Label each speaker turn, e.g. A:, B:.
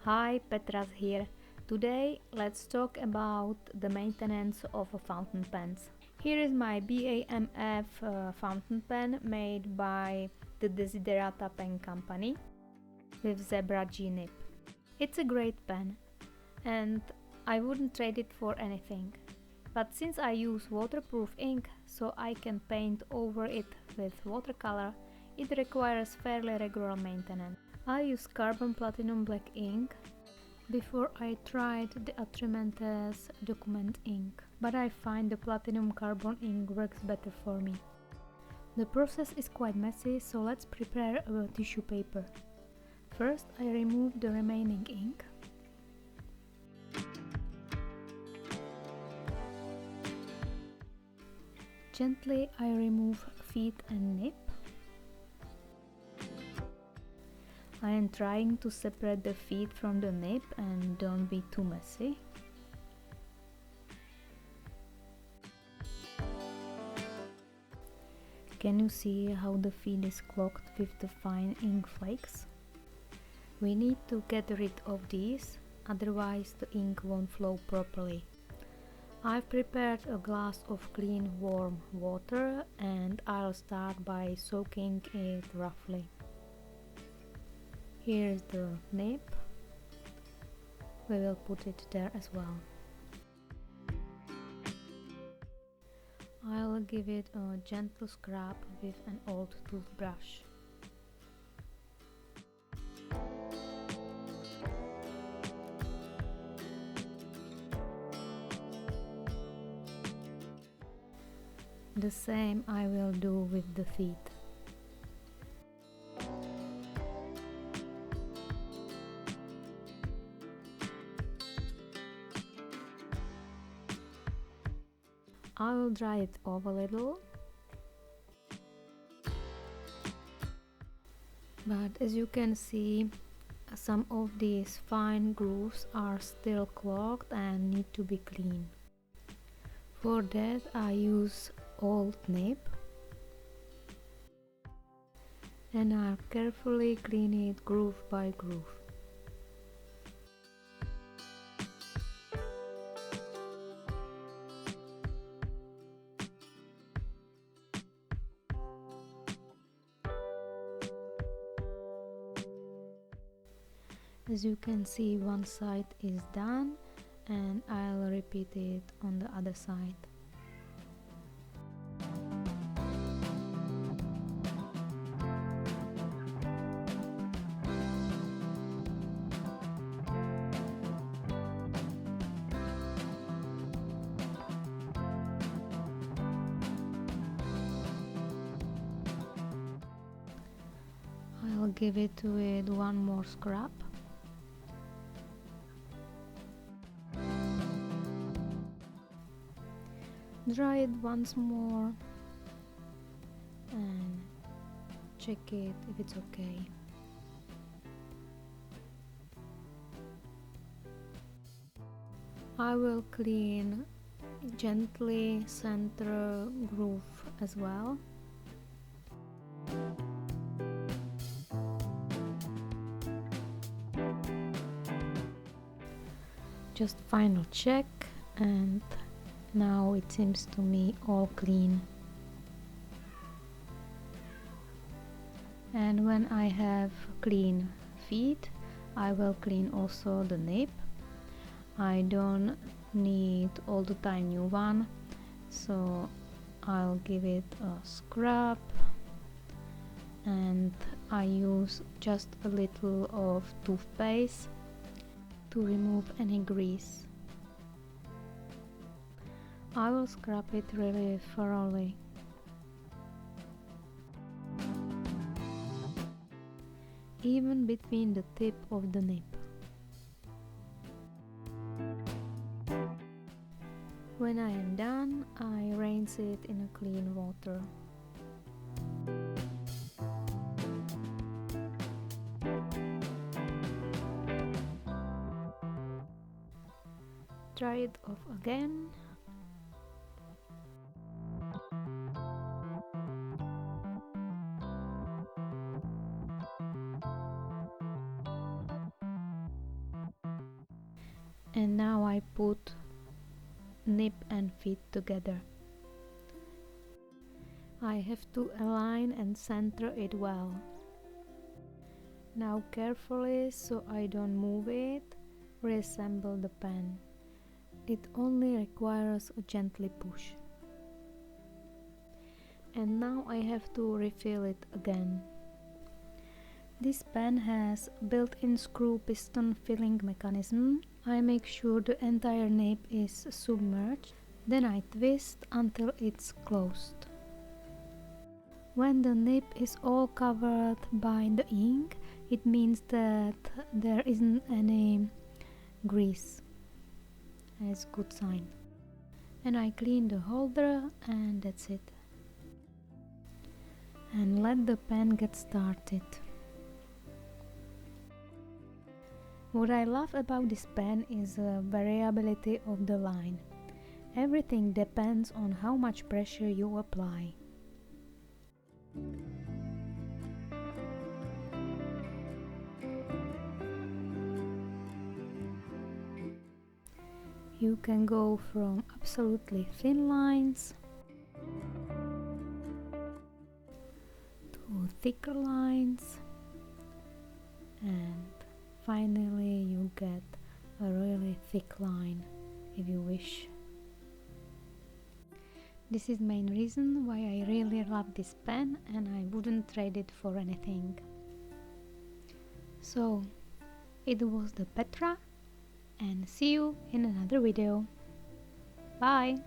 A: Hi, Petras here. Today let's talk about the maintenance of fountain pens. Here is my BAMF fountain pen made by the Desiderata Pen Company with zebra G nib. It's a great pen and I wouldn't trade it for anything. But since I use waterproof ink so I can paint over it with watercolor, it requires fairly regular maintenance. I use carbon platinum black ink. Before I tried the Atramente's document ink, but I find the platinum carbon ink works better for me. The process is quite messy, so let's prepare a tissue paper. First I remove the remaining ink. Gently I remove feet and nib. I am trying to separate the feet from the nib and don't be too messy. Can you see how the feet is clogged with the fine ink flakes? We need to get rid of these, otherwise the ink won't flow properly. I've prepared a glass of clean warm water and I'll start by soaking it roughly. Here's the nib. We will put it there as well. I'll give it a gentle scrub with an old toothbrush. The same I will do with the feet. I will dry it off a little, but as you can see, some of these fine grooves are still clogged and need to be cleaned. For that I use old nib and I'll carefully clean it groove by groove. As you can see, one side is done and I'll repeat it on the other side. I'll give it with one more scrub. Dry it once more and check it if it's okay. I will clean gently center groove as well. Just final check and now it seems to me all clean. And when I have clean feet, I will clean also the nib. I don't need all the time new one, so I'll give it a scrub and I use just a little of toothpaste to remove any grease. I will scrub it really thoroughly. Even between the tip of the nib. When I am done, I rinse it in a clean water. Dry it off again. And now I put nib and feet together. I have to align and center it well. Now carefully, so I don't move it, reassemble the pen. It only requires a gently push. And now I have to refill it again. This pen has built-in screw piston filling mechanism. I make sure the entire nib is submerged, then I twist until it's closed. When the nib is all covered by the ink, it means that there isn't any grease. That's a good sign. And I clean the holder and that's it. And let the pen get started. What I love about this pen is the variability of the line. Everything depends on how much pressure you apply. You can go from absolutely thin lines to thicker lines, and finally you get a really thick line if you wish. This is main reason why I really love this pen and I wouldn't trade it for anything. So, it was the Petra, and see you in another video. Bye!